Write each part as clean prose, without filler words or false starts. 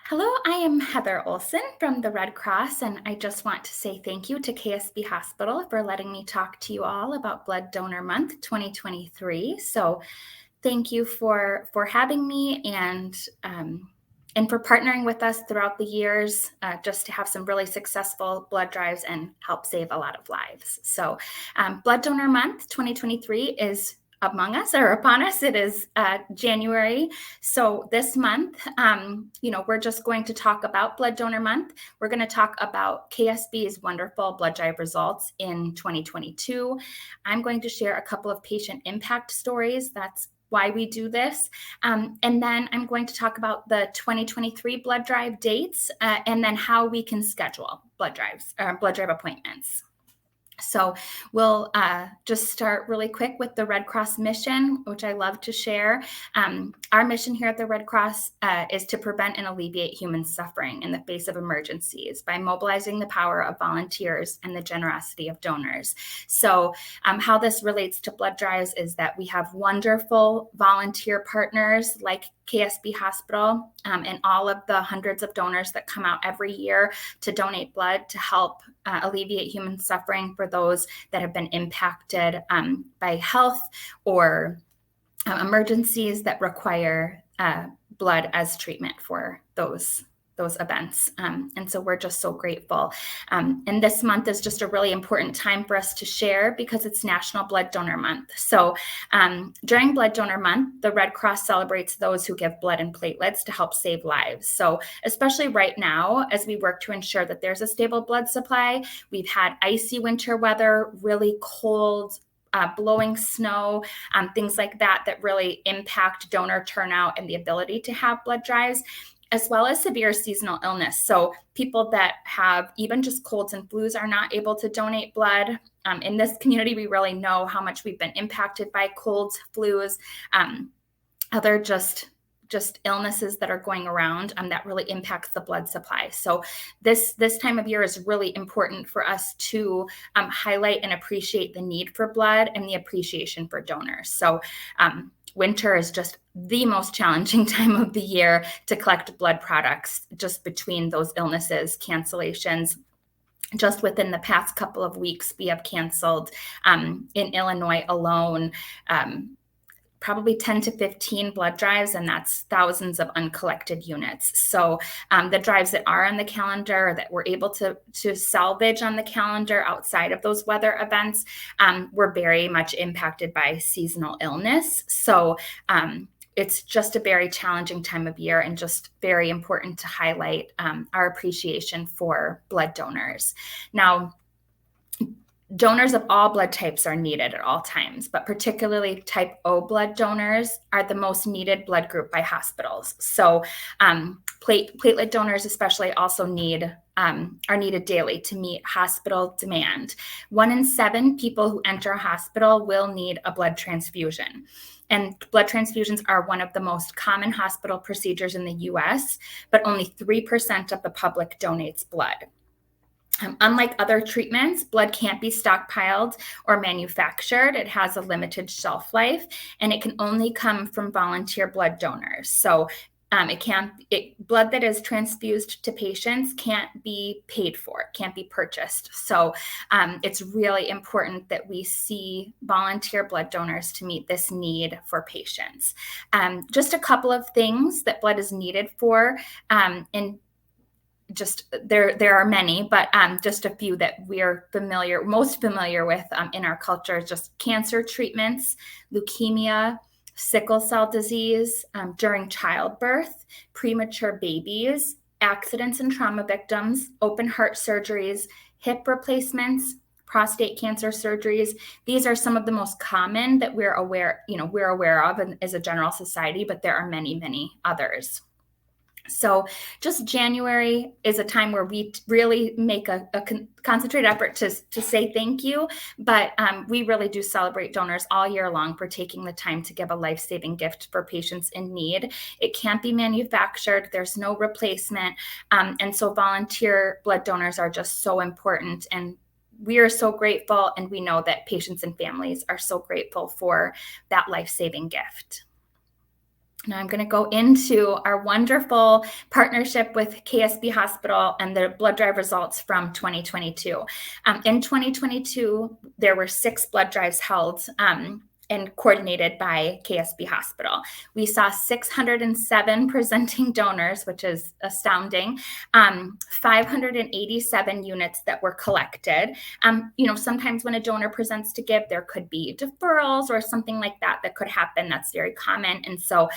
Hello, I am Heather Olson from the Red Cross, and I just want to say thank you to KSB Hospital for letting me talk to you all about Blood Donor Month 2023. So, thank you for having me and for partnering with us throughout the years, just to have some really successful blood drives and help save a lot of lives. So, Blood Donor Month 2023 is among us or upon us. It is January. So this month, we're just going to talk about Blood Donor Month. We're going to talk about KSB's wonderful blood drive results in 2022. I'm going to share a couple of patient impact stories. That's why we do this. And then I'm going to talk about the 2023 blood drive dates and then how we can schedule blood drive appointments. So we'll just start really quick with the Red Cross mission, which I love to share. Our mission here at the Red Cross is to prevent and alleviate human suffering in the face of emergencies by mobilizing the power of volunteers and the generosity of donors. So how this relates to blood drives is that we have wonderful volunteer partners like KSB Hospital and all of the hundreds of donors that come out every year to donate blood to help alleviate human suffering for those that have been impacted by health or emergencies that require blood as treatment for those events. And so we're just so grateful. And this month is just a really important time for us to share because it's National Blood Donor Month. So during Blood Donor Month, the Red Cross celebrates those who give blood and platelets to help save lives. So especially right now, as we work to ensure that there's a stable blood supply, we've had icy winter weather, really cold, blowing snow, things like that really impact donor turnout and the ability to have blood drives, as well as severe seasonal illness. So people that have even just colds and flus are not able to donate blood. In this community, we really know how much we've been impacted by colds, flus, other just illnesses that are going around that really impacts the blood supply. So this time of year is really important for us to highlight and appreciate the need for blood and the appreciation for donors. So winter is just the most challenging time of the year to collect blood products, just between those illnesses, cancellations. Just within the past couple of weeks, we have canceled in Illinois alone probably 10 to 15 blood drives, and that's thousands of uncollected units. So the drives that are on the calendar that we're able to salvage on the calendar outside of those weather events were very much impacted by seasonal illness. So it's just a very challenging time of year and just very important to highlight our appreciation for blood donors. Now, donors of all blood types are needed at all times, but particularly type O blood donors are the most needed blood group by hospitals. So platelet donors especially also are needed daily to meet hospital demand. 1 in 7 people who enter a hospital will need a blood transfusion. And blood transfusions are one of the most common hospital procedures in the US, but only 3% of the public donates blood. Unlike other treatments, blood can't be stockpiled or manufactured. It has a limited shelf life, and it can only come from volunteer blood donors. So blood that is transfused to patients can't be paid for, can't be purchased. So it's really important that we see volunteer blood donors to meet this need for patients. Just a couple of things that blood is needed for, and just there are many, but just a few that we're most familiar with in our culture, just cancer treatments, leukemia, sickle cell disease, during childbirth, premature babies, accidents and trauma victims, open heart surgeries, hip replacements, prostate cancer surgeries. These are some of the most common that we're aware of as a general society, but there are many, many others. So just January is a time where we really make a concentrated effort to say thank you, but we really do celebrate donors all year long for taking the time to give a life-saving gift for patients in need. It can't be manufactured. There's no replacement. And so volunteer blood donors are just so important. And we are so grateful, and we know that patients and families are so grateful for that life-saving gift. Now I'm going to go into our wonderful partnership with KSB Hospital and the blood drive results from 2022. In 2022, there were 6 blood drives held and coordinated by KSB Hospital. We saw 607 presenting donors, which is astounding, 587 units that were collected. Sometimes when a donor presents to give, there could be deferrals or something like that could happen. That's very common. And so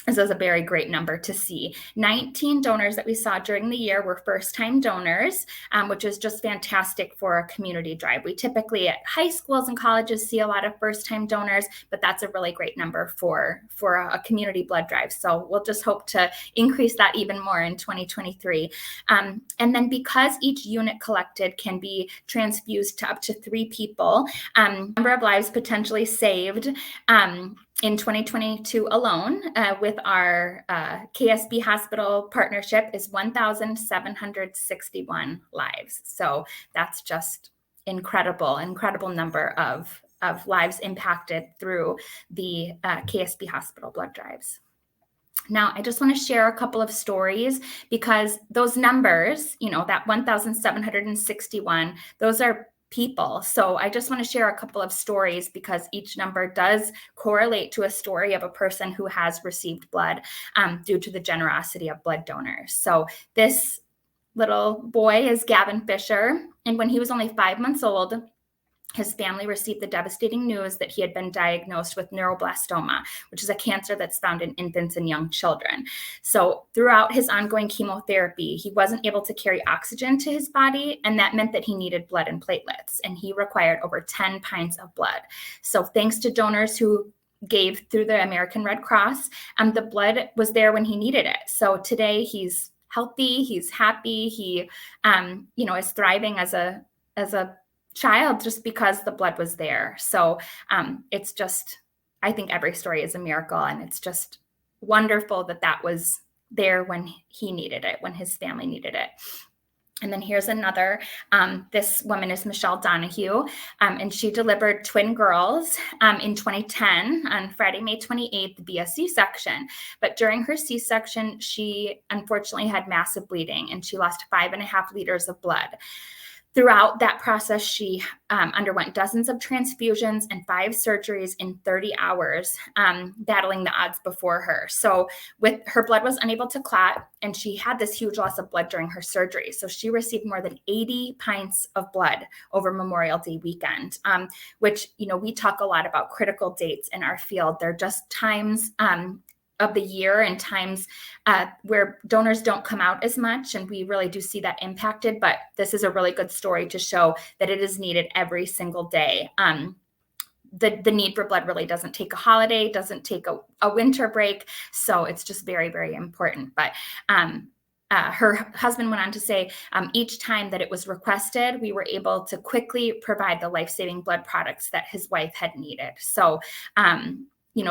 this is a very great number to see. 19 donors that we saw during the year were first-time donors, which is just fantastic for a community drive. We typically at high schools and colleges see a lot of first-time donors, but that's a really great number for a community blood drive. So we'll just hope to increase that even more in 2023. And then because each unit collected can be transfused to up to 3 people, number of lives potentially saved in 2022 alone, with our KSB Hospital partnership, is 1,761 lives. So that's just incredible number of lives impacted through the KSB Hospital blood drives. Now, I just want to share a couple of stories because those numbers, that 1,761, those are people. So I just want to share a couple of stories because each number does correlate to a story of a person who has received blood due to the generosity of blood donors. So this little boy is Gavin Fisher, and when he was only 5 months old, his family received the devastating news that he had been diagnosed with neuroblastoma, which is a cancer that's found in infants and young children. So throughout his ongoing chemotherapy, he wasn't able to carry oxygen to his body, and that meant that he needed blood and platelets, and he required over 10 pints of blood. So thanks to donors who gave through the American Red Cross, the blood was there when he needed it. So today he's healthy, he's happy, he is thriving as a child just because the blood was there. So it's just, I think every story is a miracle, and it's just wonderful that was there when he needed it, when his family needed it. And then here's another. This woman is Michelle Donahue, and she delivered twin girls in 2010 on Friday, May 28th via C-section. But during her C-section, she unfortunately had massive bleeding, and she lost 5.5 liters of blood. Throughout that process, she underwent dozens of transfusions and 5 surgeries in 30 hours, battling the odds before her. So with her blood was unable to clot, and she had this huge loss of blood during her surgery. So she received more than 80 pints of blood over Memorial Day weekend, which, we talk a lot about critical dates in our field. They're just times of the year and times where donors don't come out as much, and we really do see that impacted. But this is a really good story to show that it is needed every single day. The need for blood really doesn't take a holiday, doesn't take a winter break. So it's just very, very important. But her husband went on to say, each time that it was requested, we were able to quickly provide the life-saving blood products that his wife had needed. So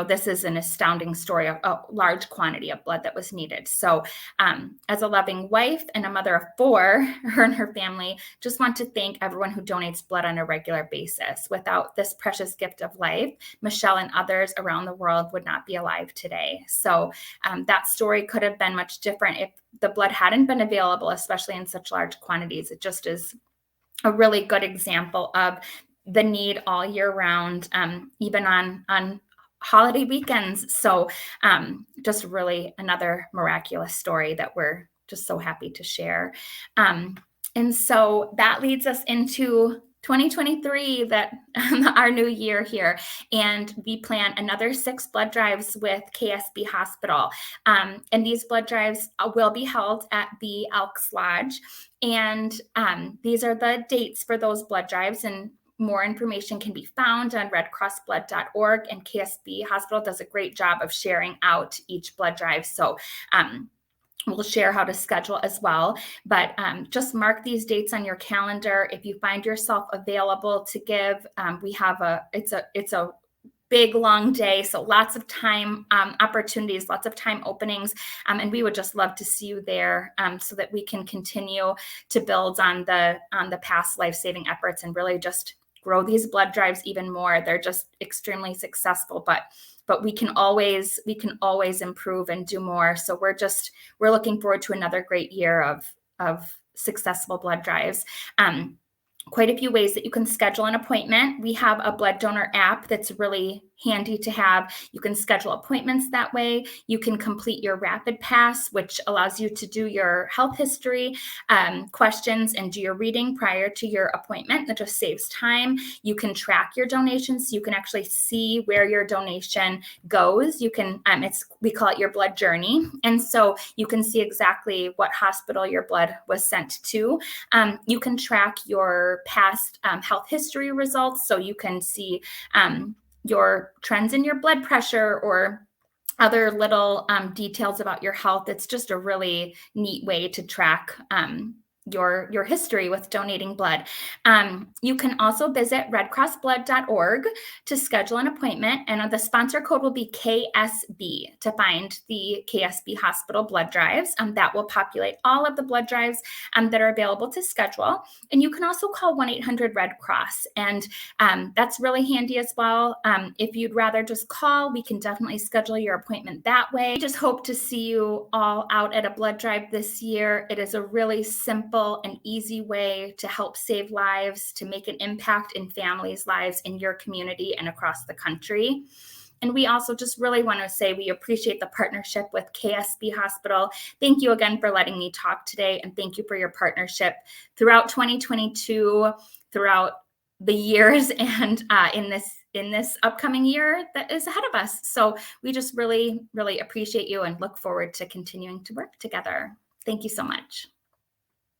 this is an astounding story of a large quantity of blood that was needed. So as a loving wife and a mother of 4, her and her family just want to thank everyone who donates blood on a regular basis. Without this precious gift of life, Michelle and others around the world would not be alive today. So that story could have been much different if the blood hadn't been available, especially in such large quantities. It just is a really good example of the need all year round, even on holiday weekends. So just really another miraculous story that we're just so happy to share. And so that leads us into 2023, that our new year here. And we plan another 6 blood drives with KSB Hospital. And these blood drives will be held at the Elks Lodge. And these are the dates for those blood drives. And more information can be found on redcrossblood.org, and KSB Hospital does a great job of sharing out each blood drive. So we'll share how to schedule as well, but just mark these dates on your calendar. If you find yourself available to give, we have it's a big, long day. So lots of time opportunities, lots of time openings. And we would just love to see you there so that we can continue to build on the past life-saving efforts and really just grow these blood drives even more. They're just extremely successful, but but we can always improve and do more. So we're looking forward to another great year of successful blood drives. Quite a few ways that you can schedule an appointment. We have a blood donor app that's really handy to have. You can schedule appointments that way. You can complete your rapid pass, which allows you to do your health history questions and do your reading prior to your appointment. That just saves time. You can track your donations, so you can actually see where your donation goes. You can, we call it your blood journey. And so you can see exactly what hospital your blood was sent to. You can track your past health history results, so you can see your trends in your blood pressure or other little details about your health. It's just a really neat way to track your history with donating blood. You can also visit redcrossblood.org to schedule an appointment, and the sponsor code will be KSB to find the KSB hospital blood drives. That will populate all of the blood drives that are available to schedule. And you can also call 1-800-RED-CROSS, and that's really handy as well. If you'd rather just call, we can definitely schedule your appointment that way. We just hope to see you all out at a blood drive this year. It is a really simple and easy way to help save lives, to make an impact in families' lives in your community and across the country. And we also just really want to say we appreciate the partnership with KSB Hospital. Thank you again for letting me talk today, and thank you for your partnership throughout 2022, throughout the years, and in this upcoming year that is ahead of us. So we just really, really appreciate you and look forward to continuing to work together. Thank you so much.